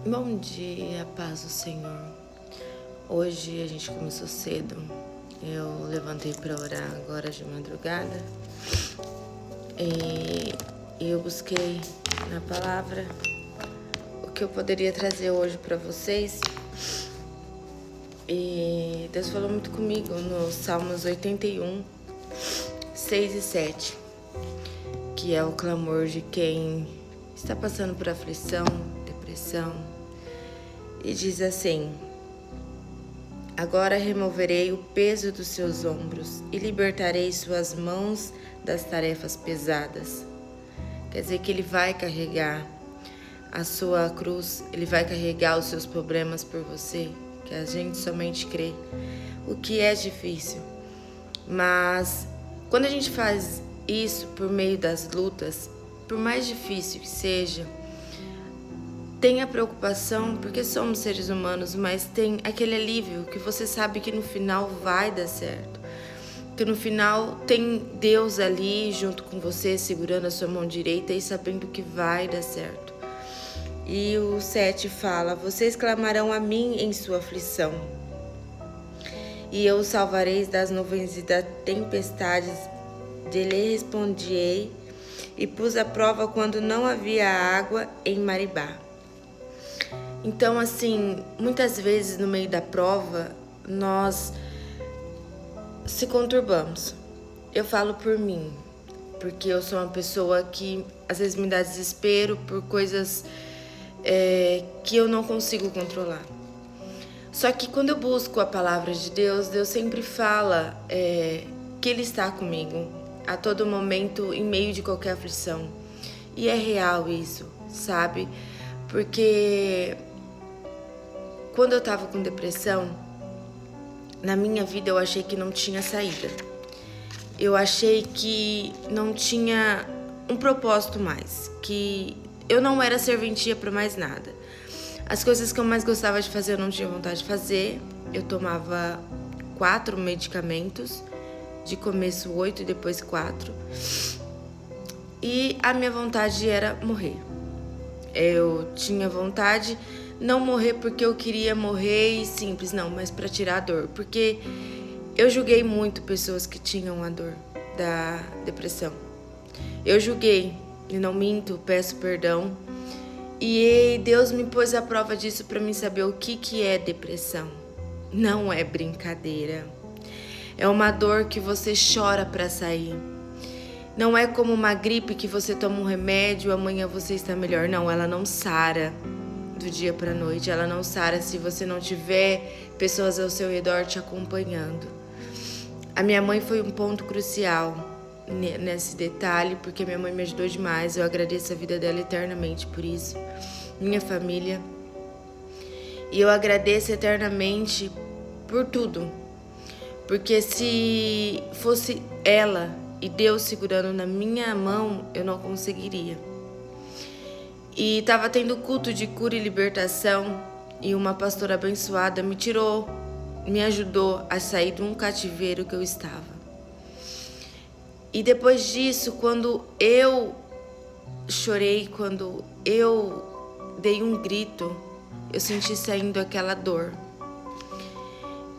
Bom dia, paz do Senhor. Hoje a gente começou cedo. Eu levantei para orar agora de madrugada e eu busquei na palavra o que eu poderia trazer hoje para vocês. E Deus falou muito comigo no Salmos 81, 6 e 7, que é o clamor de quem está passando por aflição, depressão. E diz assim: agora removerei o peso dos seus ombros e libertarei suas mãos das tarefas pesadas. Quer dizer que ele vai carregar a sua cruz, ele vai carregar os seus problemas por você, que a gente somente crê, o que é difícil. Mas quando a gente faz isso por meio das lutas, por mais difícil que seja, tem a preocupação, porque somos seres humanos, mas tem aquele alívio que você sabe que no final vai dar certo. Que no final tem Deus ali junto com você, segurando a sua mão direita e sabendo que vai dar certo. E o 7 fala: vocês clamarão a mim em sua aflição, e eu os salvarei das nuvens e das tempestades. Dele respondi e pus à prova quando não havia água em Maribá. Então, assim, muitas vezes no meio da prova, nós se conturbamos. Eu falo por mim, porque eu sou uma pessoa que às vezes me dá desespero por coisas que eu não consigo controlar. Só que quando eu busco a palavra de Deus, Deus sempre fala que Ele está comigo a todo momento, em meio de qualquer aflição. E é real isso, sabe? Porque quando eu tava com depressão, na minha vida eu achei que não tinha saída. Eu achei que não tinha um propósito mais, que eu não era serventia para mais nada. As coisas que eu mais gostava de fazer eu não tinha vontade de fazer. Eu tomava 4 medicamentos, de começo 8 e depois 4. E a minha vontade era morrer. Eu tinha vontade não morrer porque eu queria morrer e simples, não, mas para tirar a dor. Porque eu julguei muito pessoas que tinham a dor da depressão. Eu julguei, e não minto, peço perdão. E Deus me pôs à prova disso para mim saber o que é depressão. Não é brincadeira. É uma dor que você chora para sair. Não é como uma gripe que você toma um remédio, amanhã você está melhor. Não, ela não sara do dia para a noite. Ela não sara se você não tiver pessoas ao seu redor te acompanhando. A minha mãe foi um ponto crucial nesse detalhe, porque minha mãe me ajudou demais. Eu agradeço a vida dela eternamente por isso. Minha família. E eu agradeço eternamente por tudo. Porque se fosse ela e Deus segurando na minha mão, eu não conseguiria. E estava tendo culto de cura e libertação, e uma pastora abençoada me tirou, me ajudou a sair de um cativeiro que eu estava. E depois disso, quando eu chorei, quando eu dei um grito, eu senti saindo aquela dor.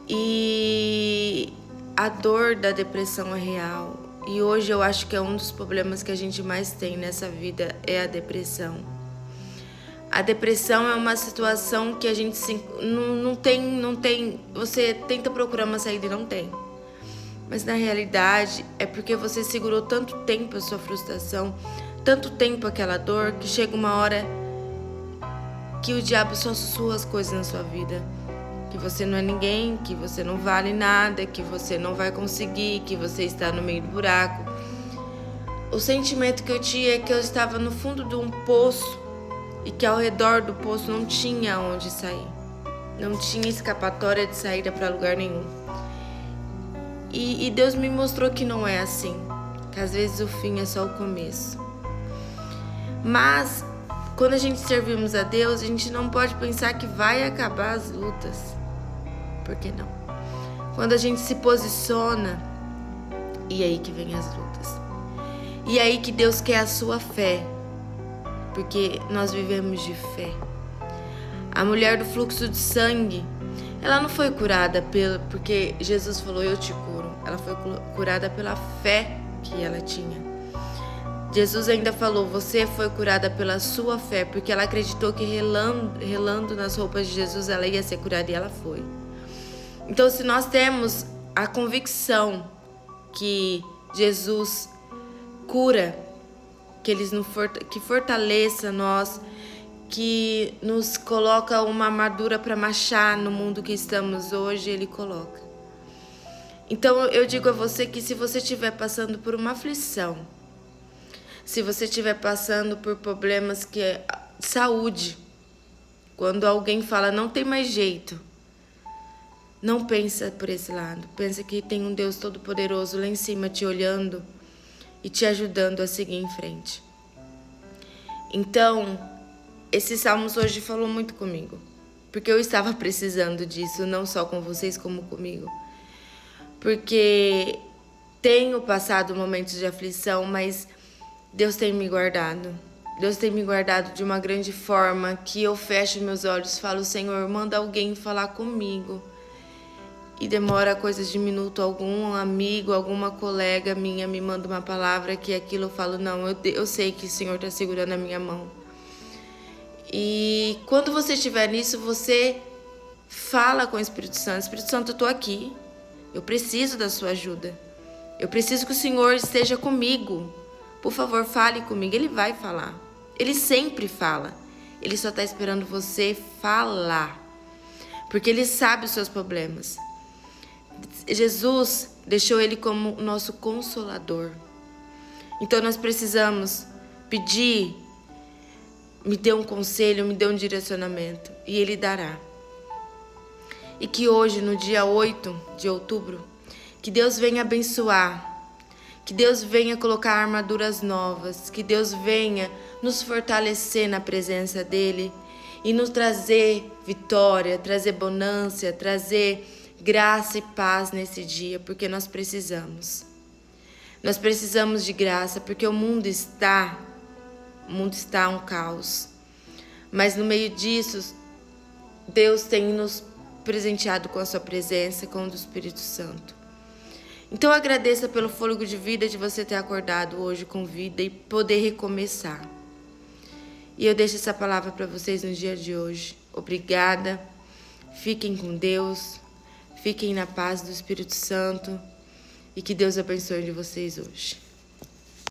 E a dor da depressão é real. E hoje eu acho que é um dos problemas que a gente mais tem nessa vida, é a depressão. A depressão é uma situação que a gente não tem. Você tenta procurar uma saída e não tem. Mas na realidade é porque você segurou tanto tempo a sua frustração, tanto tempo aquela dor, que chega uma hora que o diabo só sussurra as coisas na sua vida. Que você não é ninguém, que você não vale nada, que você não vai conseguir, que você está no meio do buraco. O sentimento que eu tinha é que eu estava no fundo de um poço e que ao redor do poço não tinha onde sair. Não tinha escapatória de saída para lugar nenhum. E Deus me mostrou que não é assim, que às vezes o fim é só o começo. Mas quando a gente servimos a Deus, a gente não pode pensar que vai acabar as lutas. Por que não? Quando a gente se posiciona, e aí que vem as lutas. E aí que Deus quer a sua fé, porque nós vivemos de fé. A mulher do fluxo de sangue, ela não foi curada porque Jesus falou, eu te curo. Ela foi curada pela fé que ela tinha. Jesus ainda falou, você foi curada pela sua fé, porque ela acreditou que relando nas roupas de Jesus ela ia ser curada, e ela foi. Então, se nós temos a convicção que Jesus cura, que fortaleça nós, que nos coloca uma armadura para marchar no mundo que estamos hoje, Ele coloca. Então eu digo a você que se você estiver passando por uma aflição, se você estiver passando por problemas que é saúde, quando alguém fala não tem mais jeito, não pensa por esse lado. Pensa que tem um Deus Todo-Poderoso lá em cima te olhando e te ajudando a seguir em frente. Então, esse Salmos hoje falou muito comigo, porque eu estava precisando disso, não só com vocês, como comigo. Porque tenho passado momentos de aflição, mas Deus tem me guardado. Deus tem me guardado de uma grande forma que eu fecho meus olhos e falo, Senhor, manda alguém falar comigo. E demora coisas de minuto, algum amigo, alguma colega minha me manda uma palavra que aquilo eu falo, não, eu sei que o Senhor está segurando a minha mão. E quando você estiver nisso, você fala com o Espírito Santo. Espírito Santo, eu estou aqui. Eu preciso da sua ajuda. Eu preciso que o Senhor esteja comigo. Por favor, fale comigo. Ele vai falar. Ele sempre fala. Ele só está esperando você falar. Porque Ele sabe os seus problemas. Jesus deixou Ele como o nosso consolador. Então nós precisamos pedir, me dê um conselho, me dê um direcionamento. E Ele dará. E que hoje, no dia 8 de outubro, que Deus venha abençoar, que Deus venha colocar armaduras novas, que Deus venha nos fortalecer na presença dEle e nos trazer vitória, trazer bonança, trazer graça e paz nesse dia, porque nós precisamos. Nós precisamos de graça, porque o mundo está um caos. Mas no meio disso, Deus tem nos presenteado com a sua presença, com o do Espírito Santo. Então agradeça pelo fôlego de vida de você ter acordado hoje com vida e poder recomeçar. E eu deixo essa palavra para vocês no dia de hoje. Obrigada. Fiquem com Deus. Fiquem na paz do Espírito Santo. E que Deus abençoe de vocês hoje.